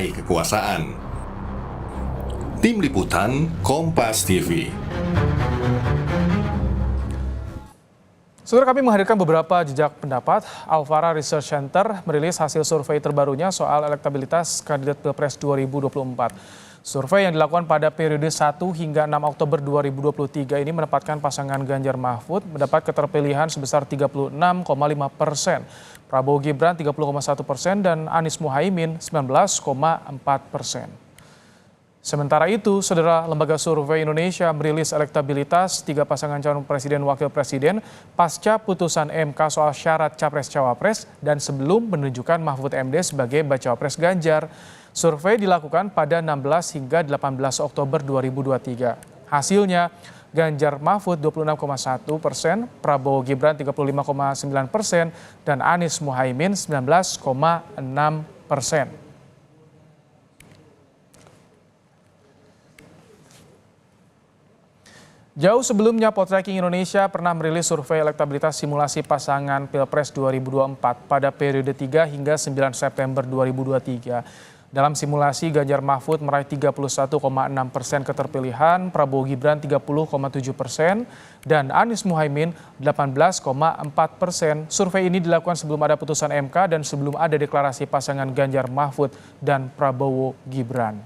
kekuasaan. Tim Liputan Kompas TV. Saudara, kami menghadirkan beberapa jejak pendapat. Alfara Research Center merilis hasil survei terbarunya soal elektabilitas kandidat Pilpres 2024. Survei yang dilakukan pada periode 1 hingga 6 Oktober 2023 ini menempatkan pasangan Ganjar Mahfud mendapat keterpilihan sebesar 36,5%, Prabowo Gibran 30,1% dan Anies Muhaimin 19,4%. Sementara itu, Saudara, Lembaga Survei Indonesia merilis elektabilitas 3 pasangan calon presiden wakil presiden pasca putusan MK soal syarat capres-cawapres dan sebelum menunjukkan Mahfud MD sebagai bacawa pres Ganjar. Survei dilakukan pada 16 hingga 18 Oktober 2023. Hasilnya, Ganjar Mahfud 26,1%, Prabowo Gibran 35,9%, dan Anies Muhaimin 19,6%. Jauh sebelumnya, Poltreking Indonesia pernah merilis survei elektabilitas simulasi pasangan Pilpres 2024 pada periode 3 hingga 9 September 2023. Dalam simulasi, Ganjar Mahfud meraih 31,6% keterpilihan, Prabowo Gibran 30,7%, dan Anies Muhaimin 18,4%. Survei ini dilakukan sebelum ada putusan MK dan sebelum ada deklarasi pasangan Ganjar Mahfud dan Prabowo Gibran.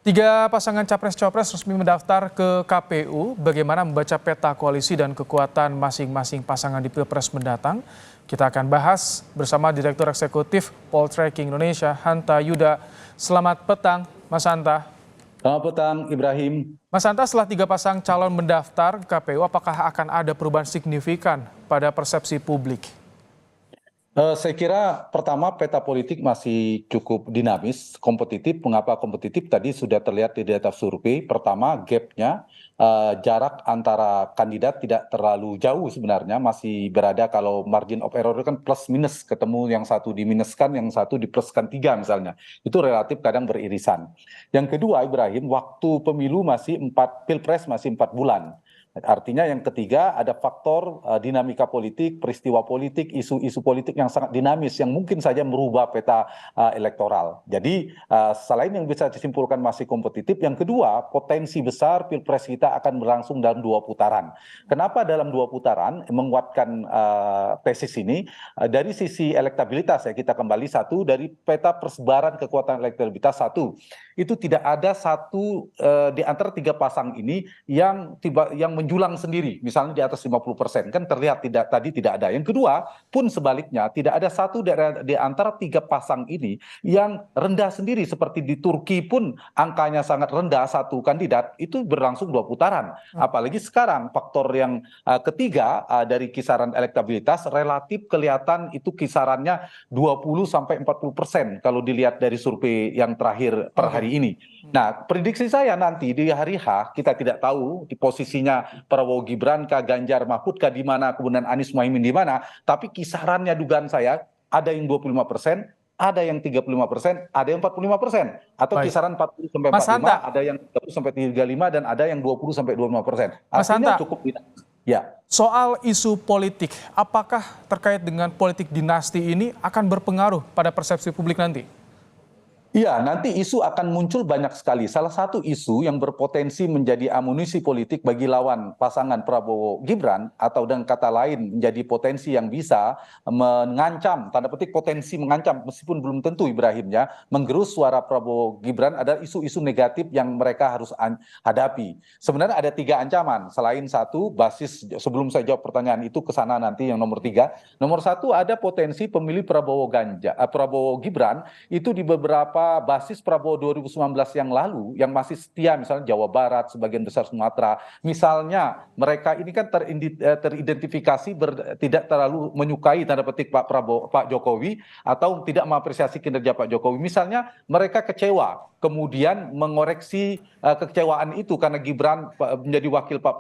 3 pasangan capres-cawapres resmi mendaftar ke KPU. Bagaimana membaca peta koalisi dan kekuatan masing-masing pasangan di Pilpres mendatang? Kita akan bahas bersama Direktur Eksekutif Poltreking Indonesia, Hanta Yuda. Selamat petang, Mas Hanta. Selamat petang, Ibrahim. Mas Hanta, setelah 3 pasang calon mendaftar ke KPU, apakah akan ada perubahan signifikan pada persepsi publik? Saya kira pertama peta politik masih cukup dinamis, kompetitif. Mengapa kompetitif? Tadi sudah terlihat di data survei. Pertama, gapnya, jarak antara kandidat tidak terlalu jauh sebenarnya. Masih berada, kalau margin of error kan plus minus, ketemu yang satu diminuskan, yang satu dipluskan 3 misalnya. Itu relatif kadang beririsan. Yang kedua, Ibrahim, waktu pemilu masih Pilpres masih 4 bulan. Artinya yang ketiga ada faktor dinamika politik, peristiwa politik, isu-isu politik yang sangat dinamis yang mungkin saja merubah peta elektoral. Jadi selain yang bisa disimpulkan masih kompetitif, yang kedua potensi besar Pilpres kita akan berlangsung dalam 2 putaran. Kenapa dalam 2 putaran? Menguatkan tesis ini dari sisi elektabilitas ya, kita kembali satu dari peta persebaran kekuatan elektabilitas satu. Itu tidak ada satu di antara 3 pasang ini yang menjulang sendiri, misalnya di atas 50%, kan terlihat tadi tidak ada. Yang kedua pun sebaliknya, tidak ada satu di antara 3 pasang ini yang rendah sendiri, seperti di Turki pun angkanya sangat rendah, satu kandidat itu berlangsung 2 putaran. Apalagi sekarang faktor yang ketiga dari kisaran elektabilitas relatif kelihatan itu kisarannya 20-40% kalau dilihat dari survei yang terakhir per hari ini. Nah, prediksi saya nanti di hari H kita tidak tahu di posisinya Prabowo Gibran kah, Ganjar Mahfud kah, di mana, kemudian Anies Muhaimin di mana, tapi kisarannya dugaan saya ada yang 25%, ada yang 35%, ada yang 45%, atau Baik. kisaran 40 sampai 45, ada yang 30 sampai 35, dan ada yang 20 sampai 25%. Artinya cukup dinamis. Ya. Soal isu politik, apakah terkait dengan politik dinasti ini akan berpengaruh pada persepsi publik nanti? Iya, nanti isu akan muncul banyak sekali. Salah satu isu yang berpotensi menjadi amunisi politik bagi lawan pasangan Prabowo Gibran, atau dengan kata lain menjadi potensi yang bisa mengancam, tanda petik potensi mengancam, meskipun belum tentu Ibrahim ya, menggerus suara Prabowo Gibran, ada isu-isu negatif yang mereka harus hadapi. Sebenarnya ada 3 ancaman, selain satu basis, sebelum saya jawab pertanyaan itu ke sana nanti yang nomor 3. Nomor 1 ada potensi pemilih Prabowo Gibran itu di beberapa basis Prabowo 2019 yang lalu yang masih setia, misalnya Jawa Barat, sebagian besar Sumatera, misalnya mereka ini kan teridentifikasi tidak terlalu menyukai, tanda petik, Pak Jokowi, atau tidak mengapresiasi kinerja Pak Jokowi. Misalnya mereka kecewa, kemudian mengoreksi kekecewaan itu karena Gibran menjadi wakil Pak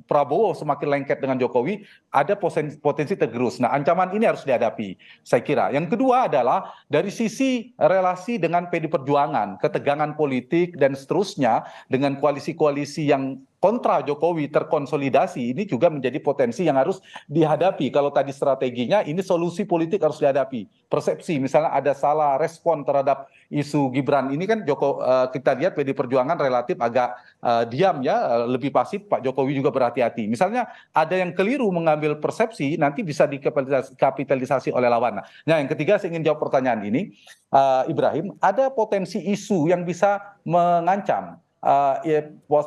Prabowo semakin lengket dengan Jokowi, ada potensi tergerus. Nah, ancaman ini harus dihadapi, saya kira. Yang kedua adalah dari sisi relasi dengan PD Perjuangan, ketegangan politik dan seterusnya dengan koalisi-koalisi yang kontra Jokowi terkonsolidasi, ini juga menjadi potensi yang harus dihadapi. Kalau tadi strateginya, ini solusi politik harus dihadapi. Persepsi, misalnya ada salah respon terhadap isu Gibran, ini kan kita lihat PD Perjuangan relatif agak diam ya, lebih pasif. Pak Jokowi juga berhati-hati. Misalnya ada yang keliru mengambil persepsi, nanti bisa dikapitalisasi oleh lawan. Nah, yang ketiga saya ingin jawab pertanyaan ini, Ibrahim, ada potensi isu yang bisa mengancam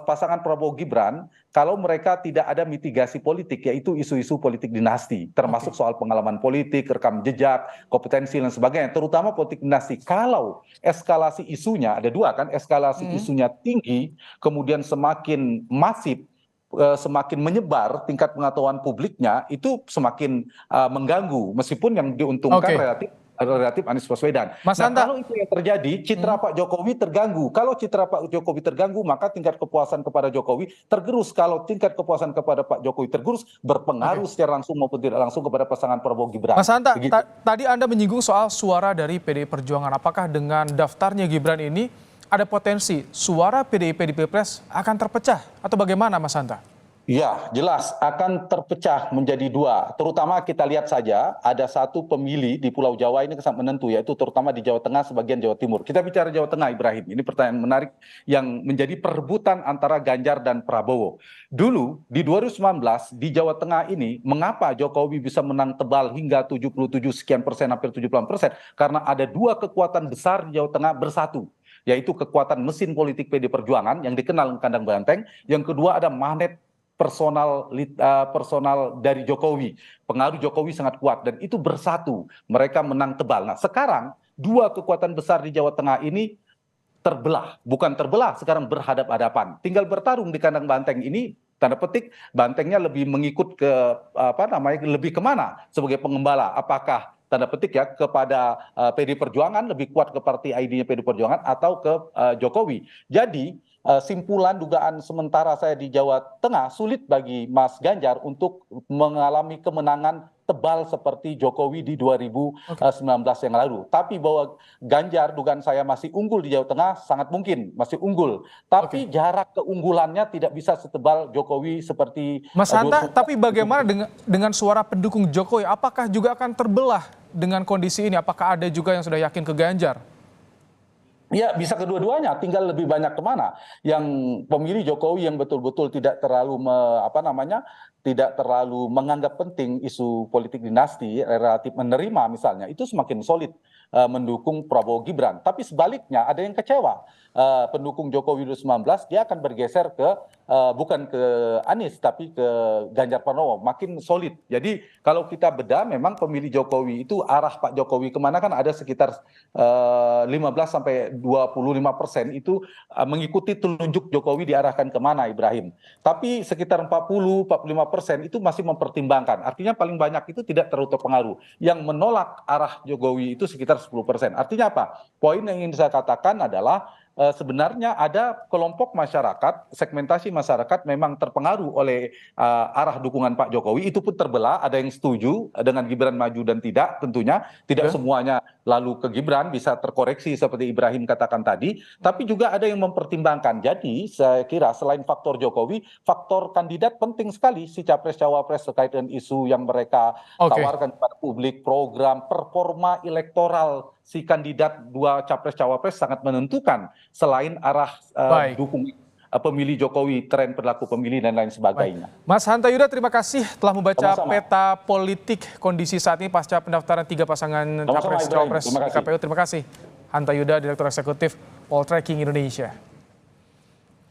pasangan Prabowo Gibran kalau mereka tidak ada mitigasi politik, yaitu isu-isu politik dinasti, termasuk soal pengalaman politik, rekam jejak, kompetensi dan sebagainya, terutama politik dinasti. Kalau eskalasi isunya ada dua kan, eskalasi isunya tinggi, kemudian semakin masif, semakin menyebar tingkat pengetahuan publiknya, itu semakin mengganggu, meskipun yang diuntungkan relatif Anies Baswedan. Mas Nah, Hanta, kalau itu yang terjadi, citra Pak Jokowi terganggu. Kalau citra Pak Jokowi terganggu, maka tingkat kepuasan kepada Jokowi tergerus. Kalau tingkat kepuasan kepada Pak Jokowi tergerus, berpengaruh secara langsung maupun tidak langsung kepada pasangan Prabowo Gibran. Mas Hanta, tadi Anda menyinggung soal suara dari PDI Perjuangan. Apakah dengan daftarnya Gibran ini ada potensi suara PDIP di Pilpres akan terpecah? Atau bagaimana, Mas Hanta? Ya, jelas akan terpecah menjadi dua. Terutama kita lihat saja ada satu pemilih di Pulau Jawa ini sangat menentu, yaitu terutama di Jawa Tengah sebagian Jawa Timur. Kita bicara Jawa Tengah, Ibrahim. Ini pertanyaan menarik yang menjadi perebutan antara Ganjar dan Prabowo. Dulu di 2019 di Jawa Tengah ini, mengapa Jokowi bisa menang tebal hingga 77 sekian persen, hampir 70%? Karena ada dua kekuatan besar di Jawa Tengah bersatu, yaitu kekuatan mesin politik PD Perjuangan yang dikenal kandang banteng. Yang kedua ada magnet personal dari Jokowi, pengaruh Jokowi sangat kuat dan itu bersatu, mereka menang tebal. Nah, sekarang dua kekuatan besar di Jawa Tengah ini terbelah, bukan terbelah, sekarang berhadap-hadapan, tinggal bertarung di kandang banteng ini. Tanda petik, bantengnya lebih mengikut ke lebih kemana sebagai pengembala, apakah tanda petik ya kepada PD Perjuangan, lebih kuat ke partai ID-nya PD Perjuangan atau ke Jokowi. Jadi simpulan dugaan sementara saya di Jawa Tengah, sulit bagi Mas Ganjar untuk mengalami kemenangan tebal seperti Jokowi di 2019 yang lalu. Tapi bahwa Ganjar dugaan saya masih unggul di Jawa Tengah, sangat mungkin masih unggul. Tapi jarak keunggulannya tidak bisa setebal Jokowi seperti Mas Hanta, tapi bagaimana dengan suara pendukung Jokowi? Apakah juga akan terbelah dengan kondisi ini? Apakah ada juga yang sudah yakin ke Ganjar? Ya, bisa kedua-duanya, tinggal lebih banyak kemana. Yang pemilih Jokowi yang betul-betul tidak terlalu tidak terlalu menganggap penting isu politik dinasti, relatif menerima misalnya, itu semakin solid mendukung Prabowo Gibran. Tapi sebaliknya ada yang kecewa, pendukung Jokowi 2019 dia akan bergeser ke bukan ke Anies tapi ke Ganjar Pranowo, makin solid. Jadi kalau kita bedah, memang pemilih Jokowi itu arah Pak Jokowi kemana kan ada sekitar 15-25% itu mengikuti telunjuk Jokowi diarahkan kemana, Ibrahim. Tapi sekitar 40-45% itu masih mempertimbangkan. Artinya paling banyak itu tidak terlalu terpengaruh. Yang menolak arah Jokowi itu sekitar 10%. Artinya apa? Poin yang ingin saya katakan adalah sebenarnya ada kelompok masyarakat, segmentasi masyarakat memang terpengaruh oleh arah dukungan Pak Jokowi, itu pun terbelah, ada yang setuju dengan Gibran maju dan tidak, tentunya tidak semuanya lalu ke Gibran, bisa terkoreksi seperti Ibrahim katakan tadi, tapi juga ada yang mempertimbangkan. Jadi saya kira selain faktor Jokowi, faktor kandidat penting sekali, si capres-cawapres terkait dengan isu yang mereka tawarkan kepada publik, program, performa elektoral si kandidat dua capres-cawapres sangat menentukan, selain arah dukung pemilih Jokowi, tren perilaku pemilih dan lain sebagainya. Mas Hanta Yuda, terima kasih telah membaca peta politik kondisi saat ini pasca pendaftaran 3 pasangan capres-cawapres di KPU. Terima kasih. Hanta Yuda, Direktur Eksekutif Poltreking Indonesia.